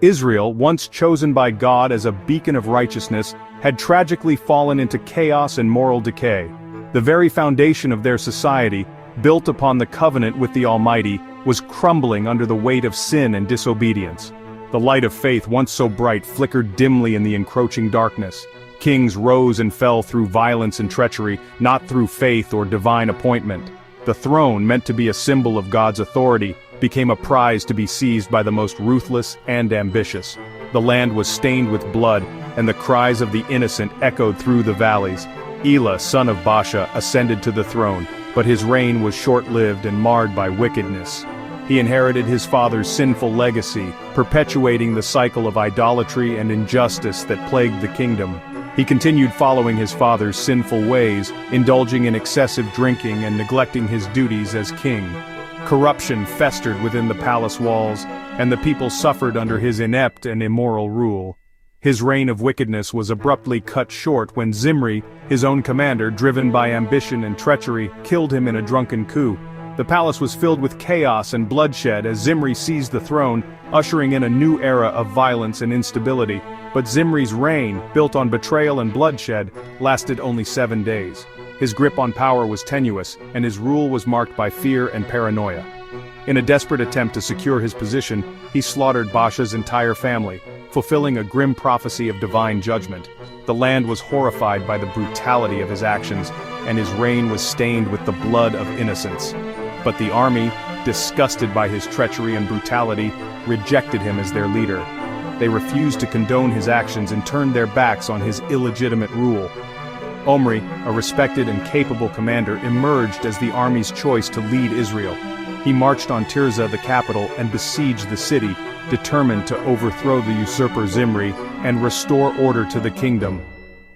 Israel, once chosen by God as a beacon of righteousness, had tragically fallen into chaos and moral decay. The very foundation of their society, built upon the covenant with the Almighty, was crumbling under the weight of sin and disobedience. The light of faith, once so bright, flickered dimly in the encroaching darkness. Kings rose and fell through violence and treachery, not through faith or divine appointment. The throne, meant to be a symbol of God's authority, became a prize to be seized by the most ruthless and ambitious. The land was stained with blood, and the cries of the innocent echoed through the valleys. Elah, son of Baasha, ascended to the throne, but his reign was short-lived and marred by wickedness. He inherited his father's sinful legacy, perpetuating the cycle of idolatry and injustice that plagued the kingdom. He continued following his father's sinful ways, indulging in excessive drinking and neglecting his duties as king. Corruption festered within the palace walls, and the people suffered under his inept and immoral rule. His reign of wickedness was abruptly cut short when Zimri, his own commander, driven by ambition and treachery, killed him in a drunken coup. The palace was filled with chaos and bloodshed as Zimri seized the throne, ushering in a new era of violence and instability. But Zimri's reign, built on betrayal and bloodshed, lasted only 7 days. His grip on power was tenuous, and his rule was marked by fear and paranoia. In a desperate attempt to secure his position, he slaughtered Baasha's entire family, fulfilling a grim prophecy of divine judgment. The land was horrified by the brutality of his actions, and his reign was stained with the blood of innocents. But the army, disgusted by his treachery and brutality, rejected him as their leader. They refused to condone his actions and turned their backs on his illegitimate rule. Omri, a respected and capable commander, emerged as the army's choice to lead Israel. He marched on Tirzah, the capital, and besieged the city, determined to overthrow the usurper Zimri and restore order to the kingdom.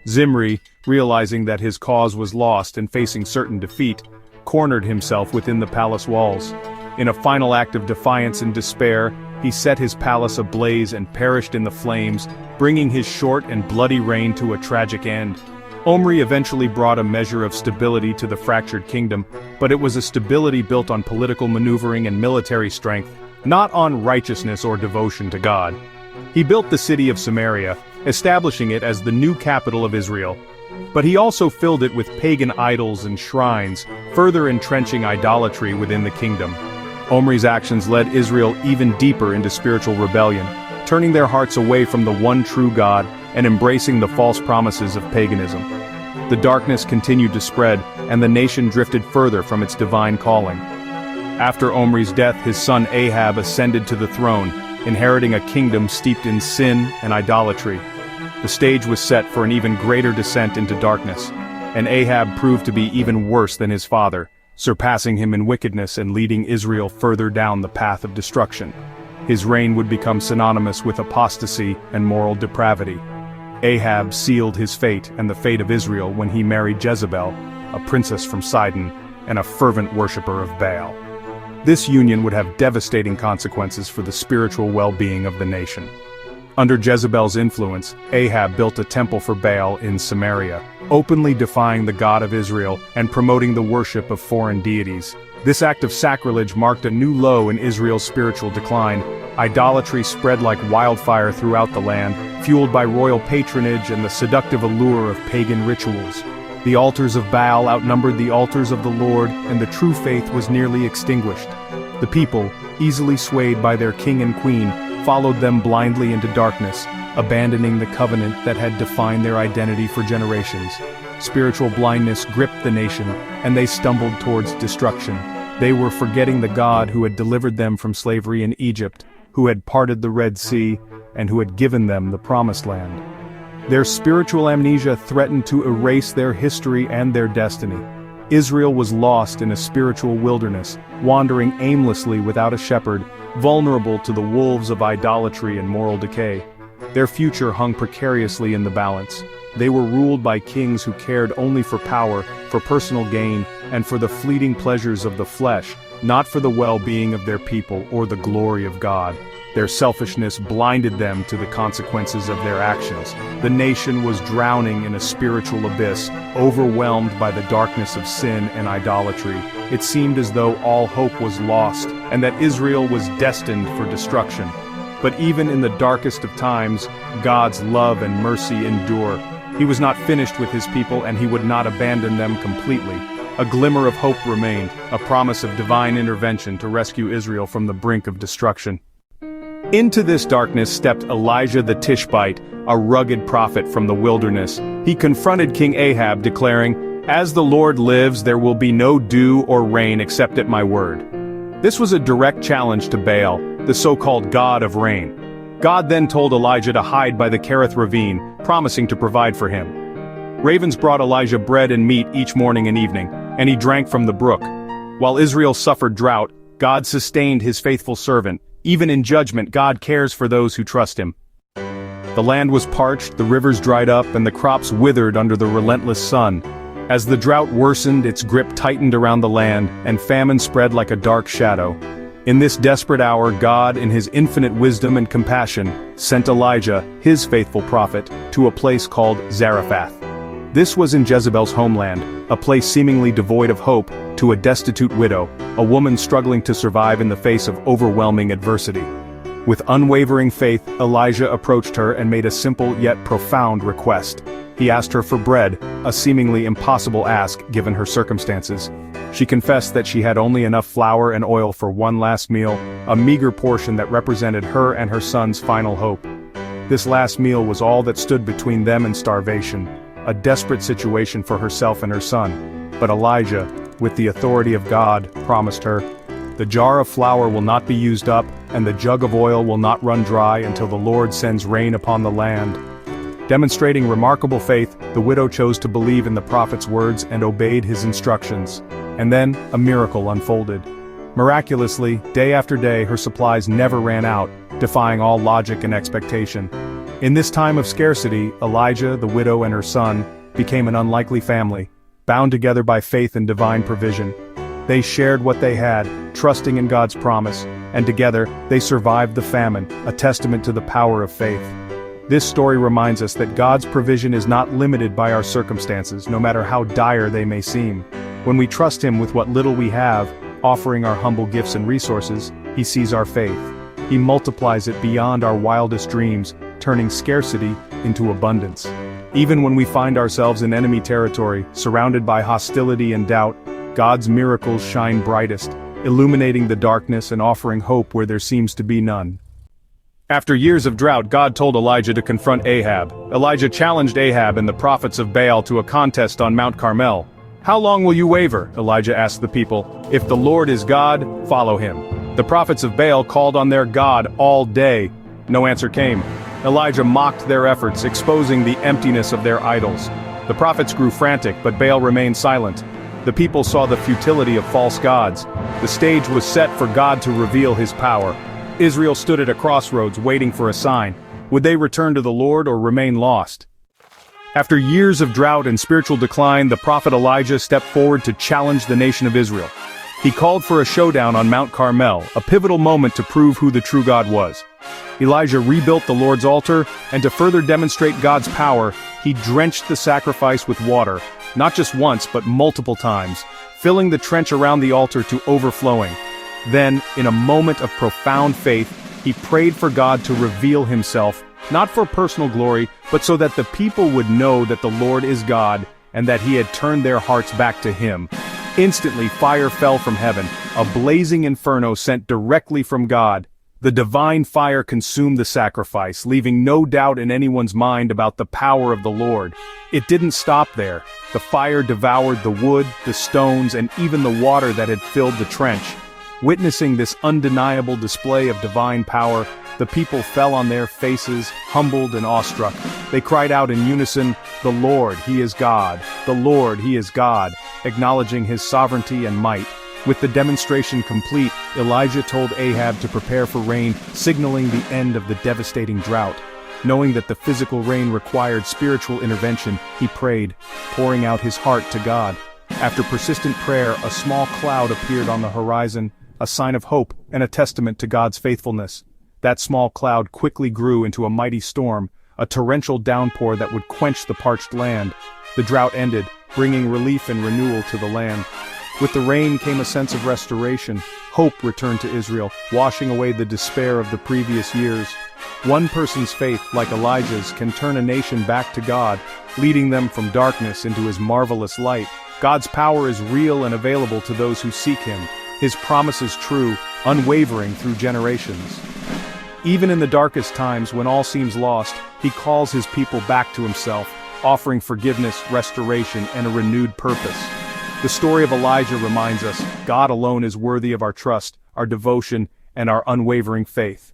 Zimri, realizing that his cause was lost and facing certain defeat, cornered himself within the palace walls. In a final act of defiance and despair, he set his palace ablaze and perished in the flames, bringing his short and bloody reign to a tragic end. Omri eventually brought a measure of stability to the fractured kingdom, but it was a stability built on political maneuvering and military strength, not on righteousness or devotion to God. He built the city of Samaria, establishing it as the new capital of Israel. But he also filled it with pagan idols and shrines, further entrenching idolatry within the kingdom. Omri's actions led Israel even deeper into spiritual rebellion, turning their hearts away from the one true God and embracing the false promises of paganism. The darkness continued to spread, and the nation drifted further from its divine calling. After Omri's death, his son Ahab ascended to the throne, inheriting a kingdom steeped in sin and idolatry. The stage was set for an even greater descent into darkness, and Ahab proved to be even worse than his father, surpassing him in wickedness and leading Israel further down the path of destruction. His reign would become synonymous with apostasy and moral depravity. Ahab sealed his fate and the fate of Israel when he married Jezebel, a princess from Sidon, and a fervent worshiper of Baal. This union would have devastating consequences for the spiritual well-being of the nation. Under Jezebel's influence, Ahab built a temple for Baal in Samaria, openly defying the God of Israel and promoting the worship of foreign deities. This act of sacrilege marked a new low in Israel's spiritual decline. Idolatry spread like wildfire throughout the land, fueled by royal patronage and the seductive allure of pagan rituals. The altars of Baal outnumbered the altars of the Lord, and the true faith was nearly extinguished. The people, easily swayed by their king and queen, followed them blindly into darkness, abandoning the covenant that had defined their identity for generations. Spiritual blindness gripped the nation, and they stumbled towards destruction. They were forgetting the God who had delivered them from slavery in Egypt, who had parted the Red Sea, and who had given them the Promised Land. Their spiritual amnesia threatened to erase their history and their destiny. Israel was lost in a spiritual wilderness, wandering aimlessly without a shepherd, vulnerable to the wolves of idolatry and moral decay. Their future hung precariously in the balance. They were ruled by kings who cared only for power, for personal gain, and for the fleeting pleasures of the flesh, not for the well-being of their people or the glory of God. Their selfishness blinded them to the consequences of their actions. The nation was drowning in a spiritual abyss, overwhelmed by the darkness of sin and idolatry. It seemed as though all hope was lost, and that Israel was destined for destruction. But even in the darkest of times, God's love and mercy endure. He was not finished with his people, and he would not abandon them completely. A glimmer of hope remained, a promise of divine intervention to rescue Israel from the brink of destruction. Into this darkness stepped Elijah the Tishbite, a rugged prophet from the wilderness. He confronted King Ahab, declaring, "As the Lord lives, there will be no dew or rain except at my word." This was a direct challenge to Baal, the so-called god of rain. God then told Elijah to hide by the Kerith ravine, promising to provide for him. Ravens brought Elijah bread and meat each morning and evening, and he drank from the brook. While Israel suffered drought, God sustained his faithful servant. Even in judgment, God cares for those who trust him. The land was parched, the rivers dried up, and the crops withered under the relentless sun. As the drought worsened, its grip tightened around the land, and famine spread like a dark shadow. In this desperate hour, God, in his infinite wisdom and compassion, sent Elijah, his faithful prophet, to a place called Zarephath. This was in Jezebel's homeland, a place seemingly devoid of hope, to a destitute widow, a woman struggling to survive in the face of overwhelming adversity. With unwavering faith, Elijah approached her and made a simple yet profound request. He asked her for bread, a seemingly impossible ask given her circumstances. She confessed that she had only enough flour and oil for one last meal, a meager portion that represented her and her son's final hope. This last meal was all that stood between them and starvation, a desperate situation for herself and her son. But Elijah, with the authority of God, promised her, "The jar of flour will not be used up, and the jug of oil will not run dry until the Lord sends rain upon the land." Demonstrating remarkable faith, the widow chose to believe in the prophet's words and obeyed his instructions. And then, a miracle unfolded. Miraculously, day after day, her supplies never ran out, defying all logic and expectation. In this time of scarcity, Elijah, the widow, and her son became an unlikely family, bound together by faith and divine provision. They shared what they had, trusting in God's promise, and together, they survived the famine, a testament to the power of faith. This story reminds us that God's provision is not limited by our circumstances, no matter how dire they may seem. When we trust him with what little we have, offering our humble gifts and resources, he sees our faith. He multiplies it beyond our wildest dreams, turning scarcity into abundance. Even when we find ourselves in enemy territory, surrounded by hostility and doubt, God's miracles shine brightest, illuminating the darkness and offering hope where there seems to be none. After years of drought, God told Elijah to confront Ahab. Elijah challenged Ahab and the prophets of Baal to a contest on Mount Carmel. "How long will you waver?" Elijah asked the people. "If the Lord is God, follow him." The prophets of Baal called on their God all day. No answer came. Elijah mocked their efforts, exposing the emptiness of their idols. The prophets grew frantic, but Baal remained silent. The people saw the futility of false gods. The stage was set for God to reveal his power. Israel stood at a crossroads waiting for a sign. Would they return to the Lord or remain lost? After years of drought and spiritual decline, the prophet Elijah stepped forward to challenge the nation of Israel. He called for a showdown on Mount Carmel, a pivotal moment to prove who the true God was. Elijah rebuilt the Lord's altar, and to further demonstrate God's power, he drenched the sacrifice with water, not just once but multiple times, filling the trench around the altar to overflowing. Then, in a moment of profound faith, he prayed for God to reveal himself, not for personal glory, but so that the people would know that the Lord is God, and that he had turned their hearts back to him. Instantly fire fell from heaven, a blazing inferno sent directly from God. The divine fire consumed the sacrifice, leaving no doubt in anyone's mind about the power of the Lord. It didn't stop there. The fire devoured the wood, the stones, and even the water that had filled the trench. Witnessing this undeniable display of divine power, the people fell on their faces, humbled and awestruck. They cried out in unison, "The Lord, he is God! The Lord, he is God!" acknowledging his sovereignty and might. With the demonstration complete, Elijah told Ahab to prepare for rain, signaling the end of the devastating drought. Knowing that the physical rain required spiritual intervention, he prayed, pouring out his heart to God. After persistent prayer, a small cloud appeared on the horizon, a sign of hope and a testament to God's faithfulness. That small cloud quickly grew into a mighty storm, a torrential downpour that would quench the parched land. The drought ended, bringing relief and renewal to the land. With the rain came a sense of restoration. Hope returned to Israel, washing away the despair of the previous years. One person's faith, like Elijah's, can turn a nation back to God, leading them from darkness into his marvelous light. God's power is real and available to those who seek him. His promise is true, unwavering through generations. Even in the darkest times when all seems lost, he calls his people back to himself, offering forgiveness, restoration, and a renewed purpose. The story of Elijah reminds us, God alone is worthy of our trust, our devotion, and our unwavering faith.